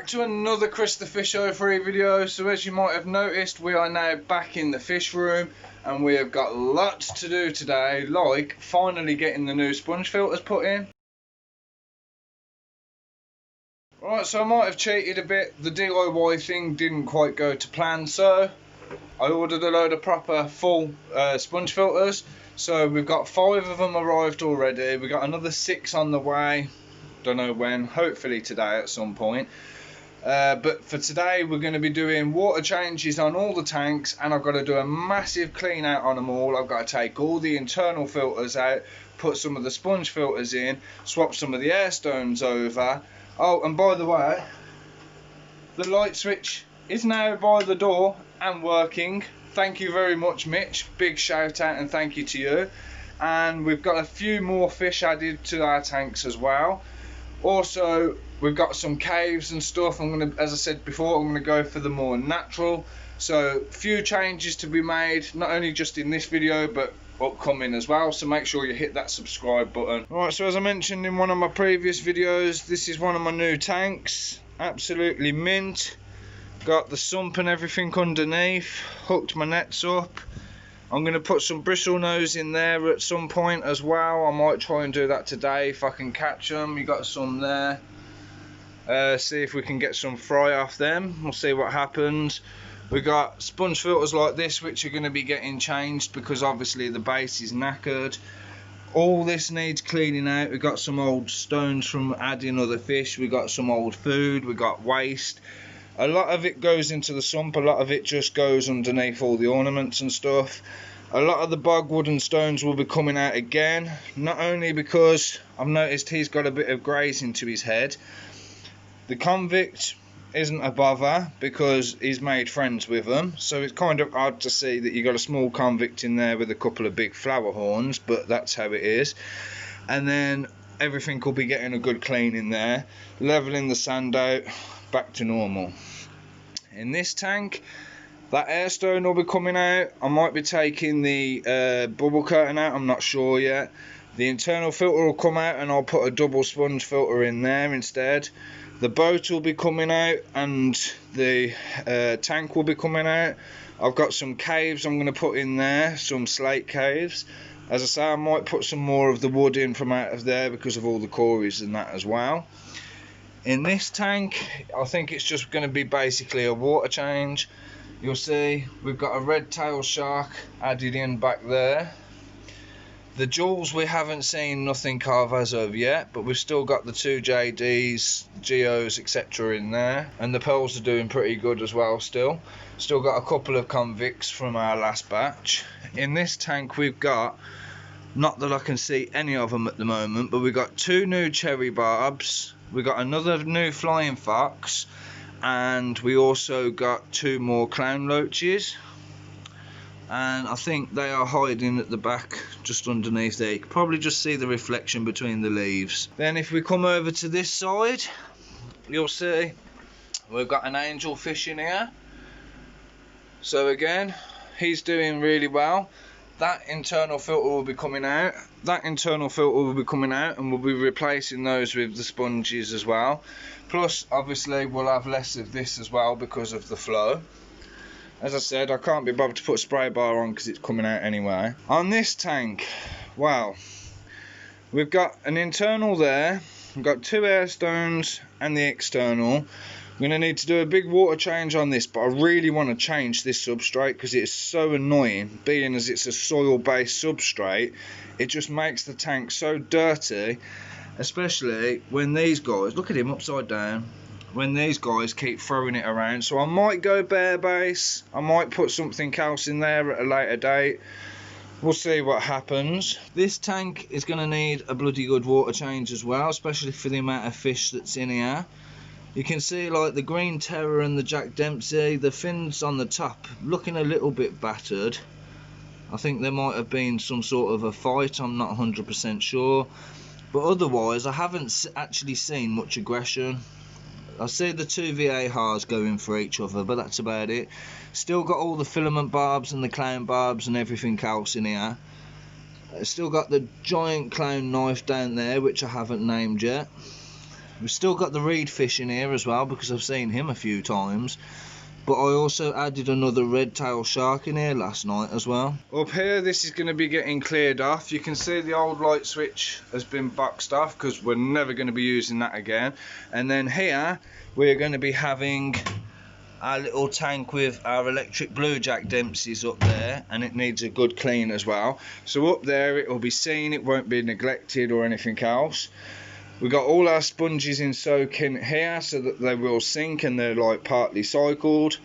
to another Chris the Fish 03 video. So as you might have noticed, we are now back in the fish room and we have got lots to do today, like finally getting the new sponge filters put in. Right, so I might have cheated a bit. The DIY thing didn't quite go to plan, so I ordered a load of proper full sponge filters. So we've got 5 of them arrived already. We've got another 6 on the way. Don't know when, hopefully today at some point. But for today we're going to be doing water changes on all the tanks, and I've got to do a massive clean out on them all. I've got to take all the internal filters out, put some of the sponge filters in, swap some of the air stones over. Oh, and by the way, the light switch is now by the door and working. Thank you very much, Mitch. Big shout out and thank you to you. And we've got a few more fish added to our tanks as well. Also, we've got some caves and stuff. I'm gonna, as I said before, I'm gonna go for the more natural. So, few changes to be made, not only just in this video, but upcoming as well. So make sure you hit that subscribe button. Alright, so as I mentioned in one of my previous videos, this is one of my new tanks. Absolutely mint. Got the sump and everything underneath. Hooked my nets up. I'm going to put some bristle nose in there at some point as well. I might try and do that today if I can catch them. You got some there. See if we can get some fry off them. We'll see what happens. We got sponge filters like this which are going to be getting changed because obviously the base is knackered. All this needs cleaning out. We got some old stones from adding other fish. We got some old food. We got waste. A lot of it goes into the sump, a lot of it just goes underneath all the ornaments and stuff. A lot of the bogwood and stones will be coming out again, not only because I've noticed he's got a bit of grazing to his head. The convict isn't a bother because he's made friends with them, so it's kind of odd to see that you got a small convict in there with a couple of big flower horns, but that's how it is. And then everything will be getting a good clean in there, leveling the sand out, back to normal. In this tank, that air stone will be coming out. I might be taking the bubble curtain out, I'm not sure yet. The internal filter will come out and I'll put a double sponge filter in there instead. The boat will be coming out and the tank will be coming out. I've got some caves I'm going to put in there, some slate caves. As I say, I might put some more of the wood in from out of there because of all the cories and that as well. In this tank, I think it's just going to be basically a water change. You'll see we've got a red tail shark added in back there. The jewels we haven't seen nothing of as of yet, but we've still got the 2 JDs, Geos, etc. in there. And the pearls are doing pretty good as well still. Still got a couple of convicts from our last batch. In this tank we've got, not that I can see any of them at the moment, but we've got 2 new cherry barbs. We got another new flying fox, and we also got 2 more clown loaches, and I think they are hiding at the back just underneath there. You can probably just see the reflection between the leaves. Then if we come over to this side, you'll see we've got an angel fish in here. So again, he's doing really well. That internal filter will be coming out. That internal filter will be coming out, and we'll be replacing those with the sponges as well. Plus, obviously, we'll have less of this as well because of the flow. As I said, I can't be bothered to put a spray bar on because it's coming out anyway. On this tank, wow, we've got an internal there. We've got 2 air stones and the external. I'm going to need to do a big water change on this, but I really want to change this substrate because it's so annoying. Being as it's a soil based substrate, it just makes the tank so dirty, especially when these guys, look at him upside down, when these guys keep throwing it around. So I might go bare base, I might put something else in there at a later date. We'll see what happens. This tank is going to need a bloody good water change as well, especially for the amount of fish that's in here. You can see like the green terror and the Jack Dempsey, the fins on the top looking a little bit battered. I think there might have been some sort of a fight, I'm not 100% sure, but otherwise I haven't actually seen much aggression. I see the 2 VARs going for each other, but that's about it. Still got all the filament barbs and the clown barbs and everything else in here. Still got the giant clown knife down there which I haven't named yet. We've still got the reed fish in here as well because I've seen him a few times. But I also added another red tail shark in here last night as well. Up here, this is going to be getting cleared off. You can see the old light switch has been boxed off because we're never going to be using that again. And then here, we're going to be having our little tank with our electric blue jack dempseys up there, and it needs a good clean as well. So up there, it will be seen, it won't be neglected or anything else. We've got all our sponges in soaking here so that they will sink and they're like partly cycled.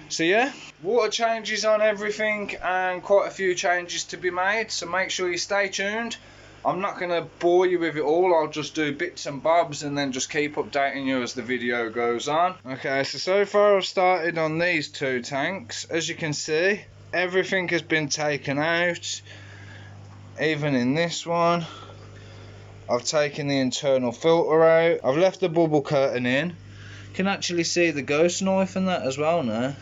So yeah, water changes on everything and quite a few changes to be made, so make sure you stay tuned. I'm not going to bore you with it all, I'll just do bits and bobs and then just keep updating you as the video goes on. Okay, so far I've started on these two tanks. As you can see, everything has been taken out, even in this one. I've taken the internal filter out. I've left the bubble curtain in. You can actually see the ghost knife and that as well now.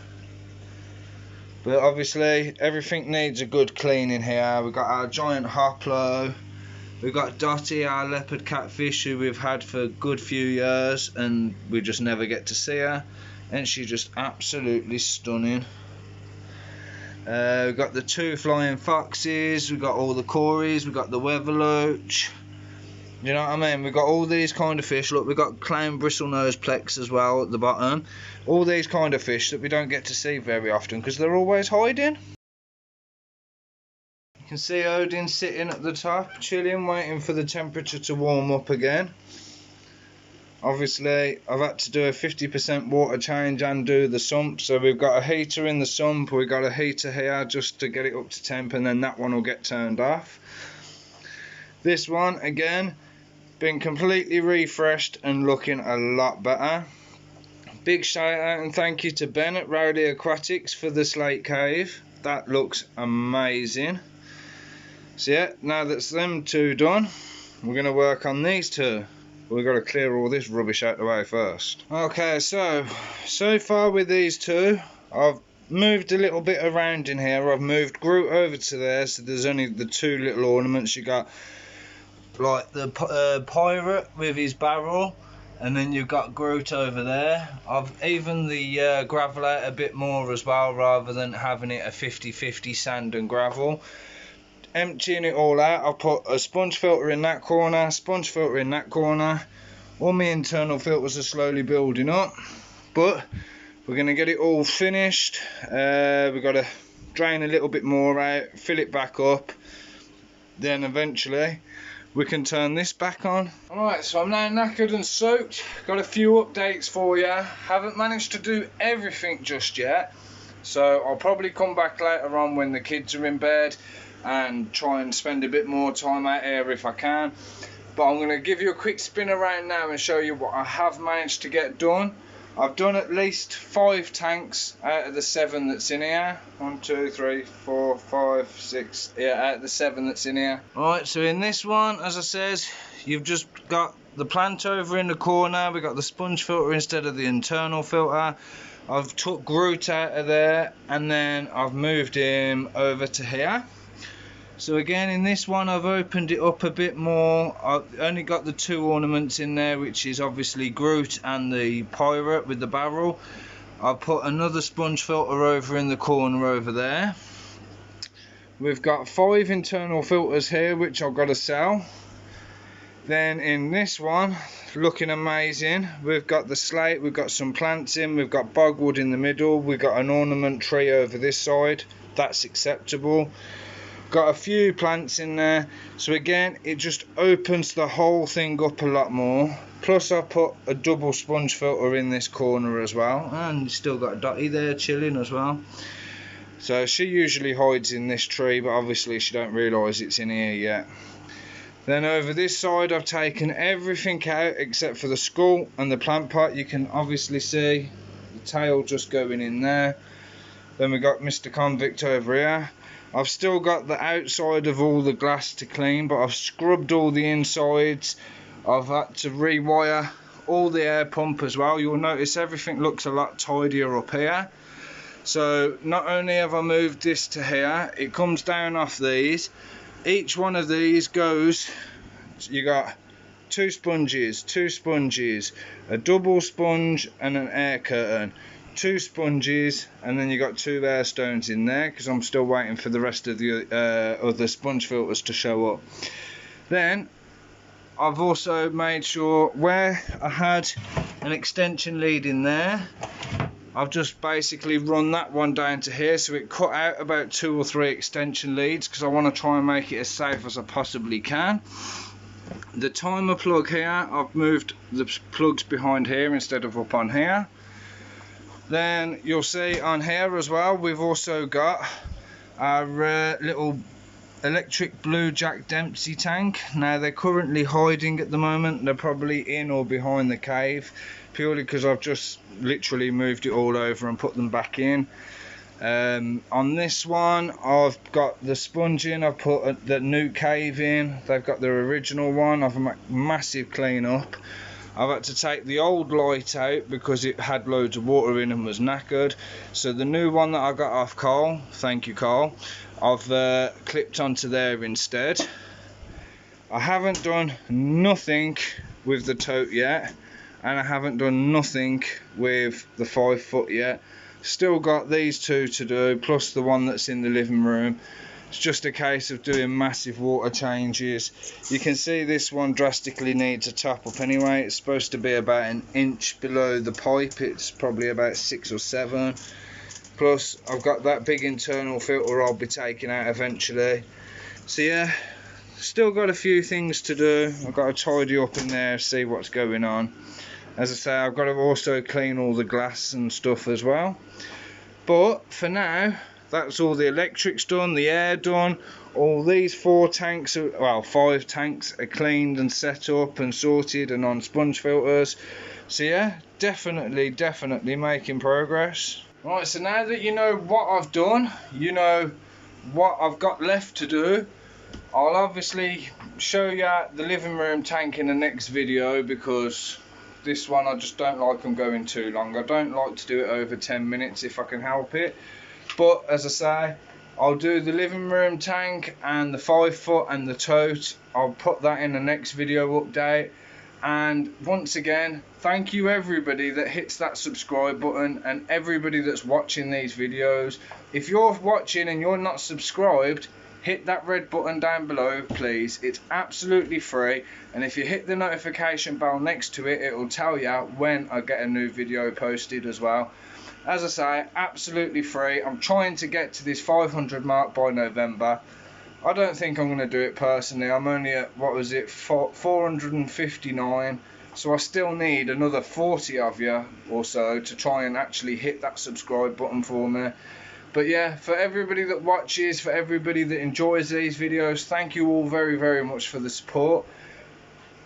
But obviously everything needs a good clean in here. We've got our giant hoplo. We've got Dottie, our leopard catfish, who we've had for a good few years and we just never get to see her. And she's just absolutely stunning. We've got the two flying foxes. We've got all the cories. We've got the weatherloach. You know what I mean? We've got all these kind of fish. Look, we've got clown bristlenose plex as well at the bottom. All these kind of fish that we don't get to see very often because they're always hiding. You can see Odin sitting at the top, chilling, waiting for the temperature to warm up again. Obviously, I've had to do a 50% water change and do the sump. So we've got a heater in the sump. We've got a heater here just to get it up to temp, and then that one will get turned off. This one, again, been completely refreshed and looking a lot better. Big shout out and thank you to Ben at Rowley Aquatics for the slate cave. That looks amazing. So yeah, now that's them two done, we're going to work on these two. We've got to clear all this rubbish out the way first. Okay, so far with these two, I've moved a little bit around in here. I've moved Groot over to there, so there's only the two little ornaments. You got like the pirate with his barrel, and then you've got Groot over there. I've evened the gravel out a bit more as well, rather than having it a 50-50 sand and gravel. Emptying it all out, I've put a sponge filter in that corner, sponge filter in that corner. All my internal filters are slowly building up, but we're going to get it all finished. We've got to drain a little bit more out, fill it back up, then eventually we can turn this back on. Alright, so I'm now knackered and soaked. Got a few updates for you. Haven't managed to do everything just yet, so I'll probably come back later on when the kids are in bed and try and spend a bit more time out here if I can. But I'm going to give you a quick spin around now and show you what I have managed to get done. I've done at least 5 tanks out of the 7 that's in here. 1, 2, 3, 4, 5, 6. Yeah, out of the 7 that's in here. Alright, so in this one, as I says, you've just got the plant over in the corner. We've got the sponge filter instead of the internal filter. I've took Groot out of there and then I've moved him over to here. So again, in this one I've opened it up a bit more. I've only got the 2 ornaments in there, which is obviously Groot and the pirate with the barrel. I've put another sponge filter over in the corner over there. We've got 5 internal filters here which I've got to sell. Then in this one, looking amazing, we've got the slate, we've got some plants in, we've got bogwood in the middle, we've got an ornament tree over this side. That's acceptable. Got a few plants in there, so again it just opens the whole thing up a lot more. Plus I put a double sponge filter in this corner as well, and still got Dottie there chilling as well. So she usually hides in this tree, but obviously she don't realise it's in here yet. Then over this side I've taken everything out except for the skull and the plant pot. You can obviously see the tail just going in there. Then we got Mr. Convict over here. I've still got the outside of all the glass to clean, but I've scrubbed all the insides. I've had to rewire all the air pump as well. You'll notice everything looks a lot tidier up here. So not only have I moved this to here, it comes down off these. Each one of these goes, you got two sponges, a double sponge and an air curtain, two sponges, and then you got two air stones in there because I'm still waiting for the rest of the other sponge filters to show up. Then I've also made sure where I had an extension lead in there, I've just basically run that one down to here, so it cut out about 2 or 3 extension leads because I want to try and make it as safe as I possibly can. The timer plug here, I've moved the plugs behind here instead of up on here. Then you'll see on here as well, we've also got our little electric blue Jack Dempsey tank. Now they're currently hiding at the moment, they're probably in or behind the cave, purely because I've just literally moved it all over and put them back in. On this one I've got the sponge in, I've put the new cave in, they've got their original one, I've a massive clean up. I've had to take the old Lite out because it had loads of water in and was knackered, so the new one that I got off Carl, thank you Carl, I've clipped onto there instead. I haven't done nothing with the tote yet, and I haven't done nothing with the 5 foot yet. Still got these two to do, plus the one that's in the living room. It's just a case of doing massive water changes. You can see this one drastically needs a top up anyway. It's supposed to be about an inch below the pipe, it's probably about 6 or 7. Plus I've got that big internal filter I'll be taking out eventually. So yeah, still got a few things to do. I've got to tidy up in there, see what's going on. As I say, I've got to also clean all the glass and stuff as well. But for now, that's all the electrics done, the air done. All these 4 tanks, well 5 tanks are cleaned and set up and sorted and on sponge filters. So yeah, definitely making progress. Right, so now that you know what I've done, you know what I've got left to do, I'll obviously show you the living room tank in the next video, because this one I just don't like them going too long. I don't like to do it over 10 minutes if I can help it. But as I say, I'll do the living room tank and the 5 foot and the tote. I'll put that in the next video update. And once again, thank you everybody that hits that subscribe button and everybody that's watching these videos. If you're watching and you're not subscribed, hit that red button down below please. It's absolutely free, and if you hit the notification bell next to it, it will tell you when I get a new video posted as well. As I say, absolutely free. I'm trying to get to this 500 mark by November. I don't think I'm going to do it personally. I'm only at, what was it, 459, so I still need another 40 of you or so to try and actually hit that subscribe button for me. But yeah, for everybody that watches, for everybody that enjoys these videos, thank you all very much for the support.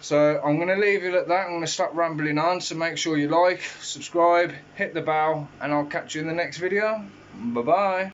So I'm going to leave it at that. I'm going to stop rambling on, so make sure you like, subscribe, hit the bell, and I'll catch you in the next video. Bye bye.